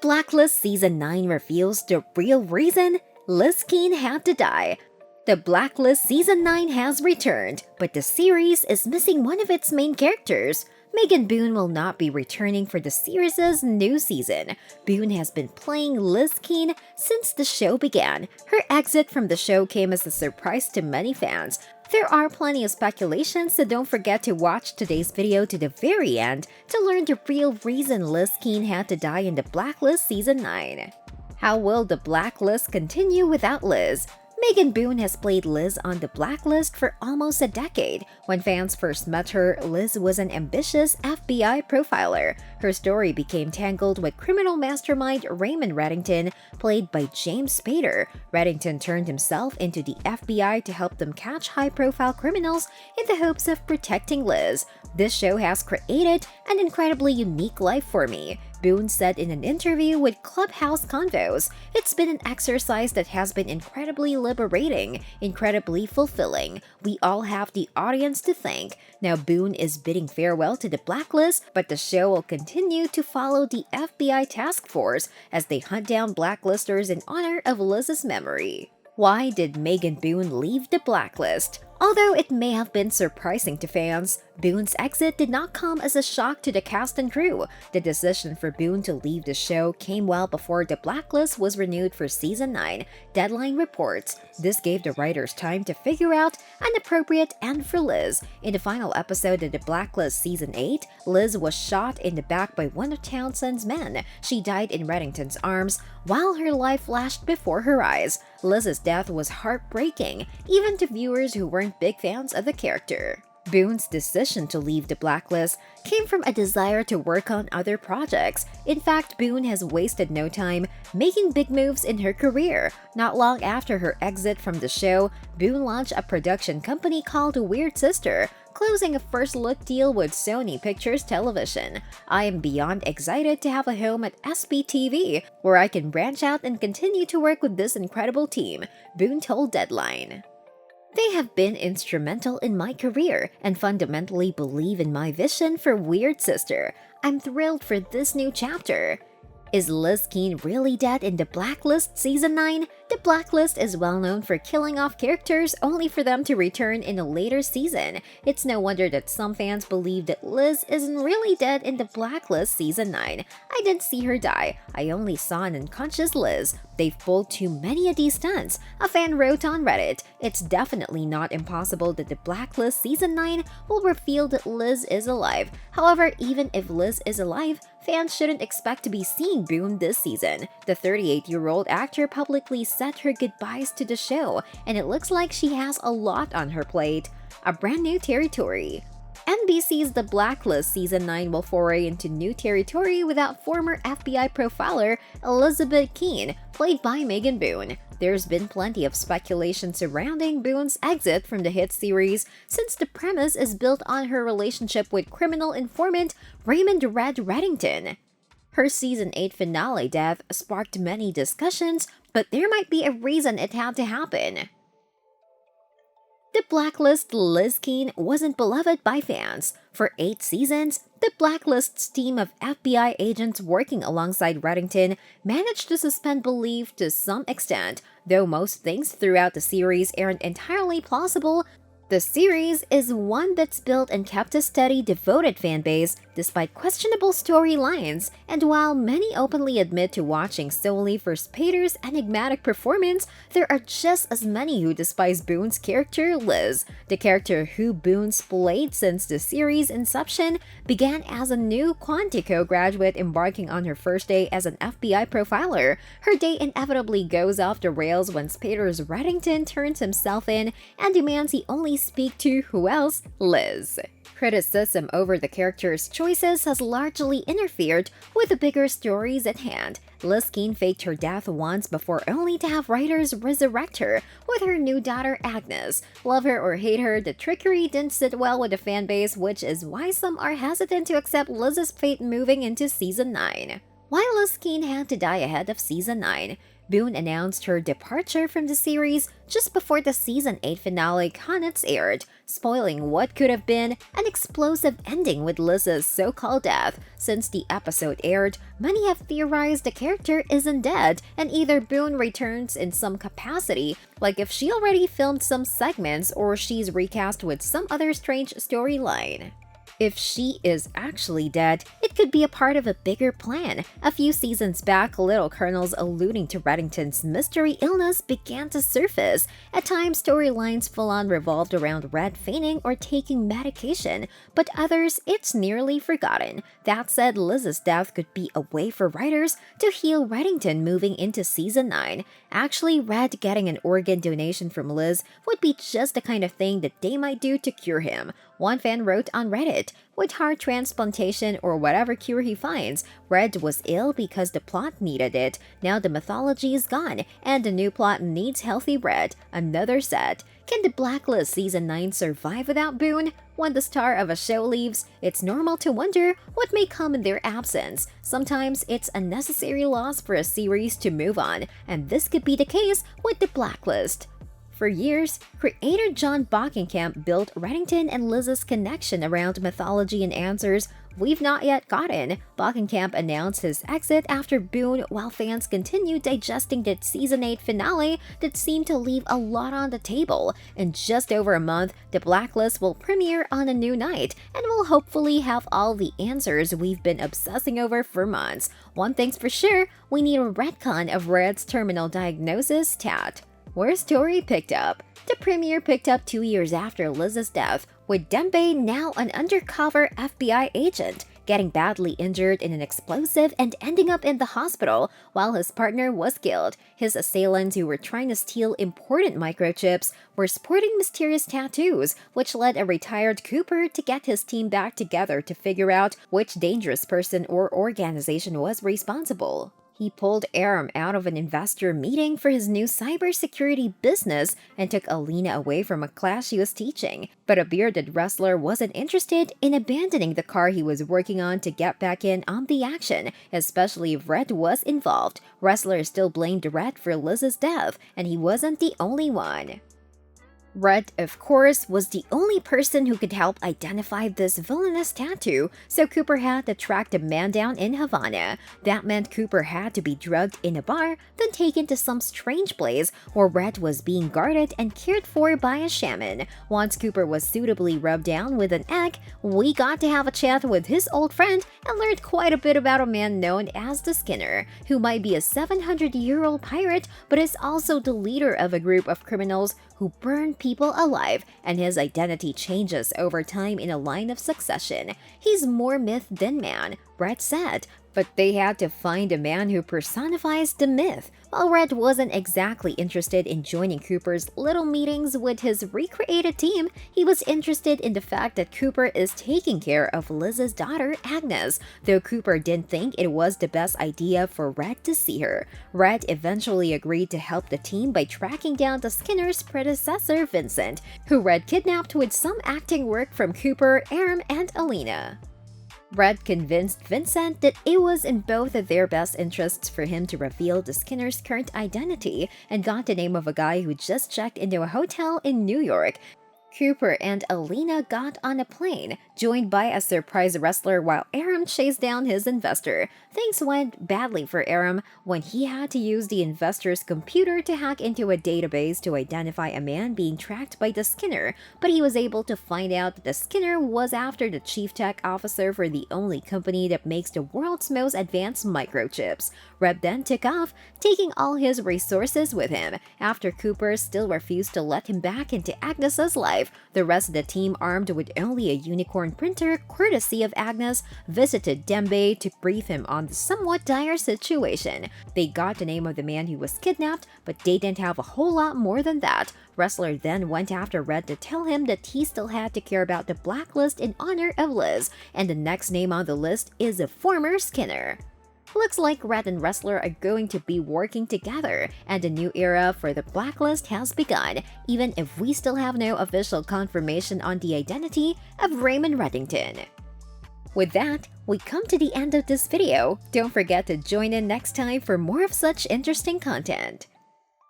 Blacklist Season 9 reveals the real reason Liz Keane had to die. The Blacklist Season 9 has returned, but the series is missing one of its main characters. Megan Boone will not be returning for the series' new season. Boone has been playing Liz Keane since the show began. Her exit from the show came as a surprise to many fans. There are plenty of speculations, so don't forget to watch today's video to the very end to learn the real reason Liz Keane had to die in the Blacklist Season 9. How will the Blacklist continue without Liz? Megan Boone has played Liz on the Blacklist for almost a decade. When fans first met her, Liz was an ambitious FBI profiler. Her story became tangled with criminal mastermind Raymond Reddington, played by James Spader. Reddington turned himself into the FBI to help them catch high-profile criminals in the hopes of protecting Liz. This show has created an incredibly unique life for me, Boone said in an interview with Clubhouse Convos. It's been an exercise that has been incredibly liberating, incredibly fulfilling. We all have the audience to thank. Now Boone is bidding farewell to the Blacklist, but the show will continue to follow the FBI task force as they hunt down blacklisters in honor of Liz's memory. Why did Megan Boone leave the Blacklist? Although it may have been surprising to fans, Boone's exit did not come as a shock to the cast and crew. The decision for Boone to leave the show came well before the Blacklist was renewed for Season 9, Deadline reports. This gave the writers time to figure out an appropriate end for Liz. In the final episode of the Blacklist Season 8, Liz was shot in the back by one of Townsend's men. She died in Reddington's arms while her life flashed before her eyes. Liz's death was heartbreaking, even to viewers who weren't big fans of the character. Boone's decision to leave the Blacklist came from a desire to work on other projects. In fact, Boone has wasted no time making big moves in her career. Not long after her exit from the show, Boone launched a production company called Weird Sister, closing a first-look deal with Sony Pictures Television. I am beyond excited to have a home at SPTV, where I can branch out and continue to work with this incredible team, Boone told Deadline. They have been instrumental in my career and fundamentally believe in my vision for Weird Sister. I'm thrilled for this new chapter. Is Liz Keane really dead in the Blacklist Season 9? The Blacklist is well known for killing off characters only for them to return in a later season. It's no wonder that some fans believe that Liz isn't really dead in the Blacklist Season 9. I didn't see her die. I only saw an unconscious Liz. They've pulled too many of these stunts, a fan wrote on Reddit. It's definitely not impossible that the Blacklist Season 9 will reveal that Liz is alive. However, even if Liz is alive, fans shouldn't expect to be seeing Boone this season. The 38-year-old actor publicly said her goodbyes to the show, and it looks like she has a lot on her plate. A brand new territory. NBC's The Blacklist Season 9 will foray into new territory without former FBI profiler Elizabeth Keane, played by Megan Boone. There's been plenty of speculation surrounding Boone's exit from the hit series, since the premise is built on her relationship with criminal informant Raymond "Red" Reddington. Her Season 8 finale death sparked many discussions, but there might be a reason it had to happen. The Blacklist Liz Keane wasn't beloved by fans. For 8 seasons, the Blacklist's team of FBI agents working alongside Reddington managed to suspend belief to some extent. Though most things throughout the series aren't entirely plausible, the series is one that's built and kept a steady, devoted fanbase despite questionable storylines, and while many openly admit to watching solely for Spader's enigmatic performance, there are just as many who despise Boone's character, Liz. The character who Boone's played since the series' inception began as a new Quantico graduate embarking on her first day as an FBI profiler. Her day inevitably goes off the rails when Spader's Reddington turns himself in and demands he only speak to who else? Liz. Criticism over the character's choices has largely interfered with the bigger stories at hand. Liz Keane faked her death once before only to have writers resurrect her with her new daughter Agnes. Love her or hate her, the trickery didn't sit well with the fanbase, which is why some are hesitant to accept Liz's fate moving into Season 9. While Liz Keane had to die ahead of Season 9, Boone announced her departure from the series just before the Season 8 finale Connets aired, spoiling what could have been an explosive ending with Liz's so-called death. Since the episode aired, many have theorized the character isn't dead, and either Boone returns in some capacity, like if she already filmed some segments or she's recast with some other strange storyline. If she is actually dead, it could be a part of a bigger plan. A few seasons back, little kernels alluding to Reddington's mystery illness began to surface. At times, storylines full-on revolved around Red fainting or taking medication, but others, it's nearly forgotten. That said, Liz's death could be a way for writers to heal Reddington moving into Season 9. Actually, Red getting an organ donation from Liz would be just the kind of thing that they might do to cure him. One fan wrote on Reddit, "With heart transplantation or whatever cure he finds, Red was ill because the plot needed it. Now the mythology is gone, and the new plot needs healthy Red." Another said, "Can the Blacklist Season 9 survive without Boone? When the star of a show leaves, it's normal to wonder what may come in their absence. Sometimes it's a necessary loss for a series to move on, and this could be the case with the Blacklist." For years, creator John Bockenkamp built Reddington and Liz's connection around mythology and answers we've not yet gotten. Bockenkamp announced his exit after Boone, while fans continue digesting the Season 8 finale that seemed to leave a lot on the table. In just over a month, The Blacklist will premiere on a new night, and will hopefully have all the answers we've been obsessing over for months. One thing's for sure, we need a retcon of Red's terminal diagnosis stat. Where story picked up. The premiere picked up 2 years after Liz's death, with Dembe now an undercover FBI agent, getting badly injured in an explosive and ending up in the hospital while his partner was killed. His assailants, who were trying to steal important microchips, were sporting mysterious tattoos, which led a retired Cooper to get his team back together to figure out which dangerous person or organization was responsible. He pulled Aram out of an investor meeting for his new cybersecurity business and took Alina away from a class she was teaching. But a bearded wrestler wasn't interested in abandoning the car he was working on to get back in on the action, especially if Red was involved. Wrestler still blamed Red for Liz's death, and he wasn't the only one. Red, of course, was the only person who could help identify this villainous tattoo, so Cooper had to track the man down in Havana. That meant Cooper had to be drugged in a bar, then taken to some strange place where Red was being guarded and cared for by a shaman. Once Cooper was suitably rubbed down with an egg, we got to have a chat with his old friend and learned quite a bit about a man known as the Skinner, who might be a 700-year-old pirate, but is also the leader of a group of criminals who burn people alive, and his identity changes over time in a line of succession. He's more myth than man, Red said, but they had to find a man who personifies the myth. While Red wasn't exactly interested in joining Cooper's little meetings with his recreated team, he was interested in the fact that Cooper is taking care of Liz's daughter, Agnes, though Cooper didn't think it was the best idea for Red to see her. Red eventually agreed to help the team by tracking down the Skinner's predecessor, Vincent, who Red kidnapped with some acting work from Cooper, Aram, and Alina. Red convinced Vincent that it was in both of their best interests for him to reveal the Skinner's current identity, and got the name of a guy who just checked into a hotel in New York. Cooper and Alina got on a plane, joined by a surprise wrestler while Aram chased down his investor. Things went badly for Aram when he had to use the investor's computer to hack into a database to identify a man being tracked by the Skinner, but he was able to find out that the Skinner was after the chief tech officer for the only company that makes the world's most advanced microchips. Red then took off, taking all his resources with him. After Cooper still refused to let him back into Agnes's life, the rest of the team, armed with only a unicorn printer courtesy of Agnes, visited Dembe to brief him on the somewhat dire situation. They got the name of the man who was kidnapped, but they didn't have a whole lot more than that. Wrestler then went after Red to tell him that he still had to care about the Blacklist in honor of Liz, and the next name on the list is a former Skinner. Looks like Red and Wrestler are going to be working together, and a new era for the Blacklist has begun, even if we still have no official confirmation on the identity of Raymond Reddington. With that, we come to the end of this video. Don't forget to join in next time for more of such interesting content.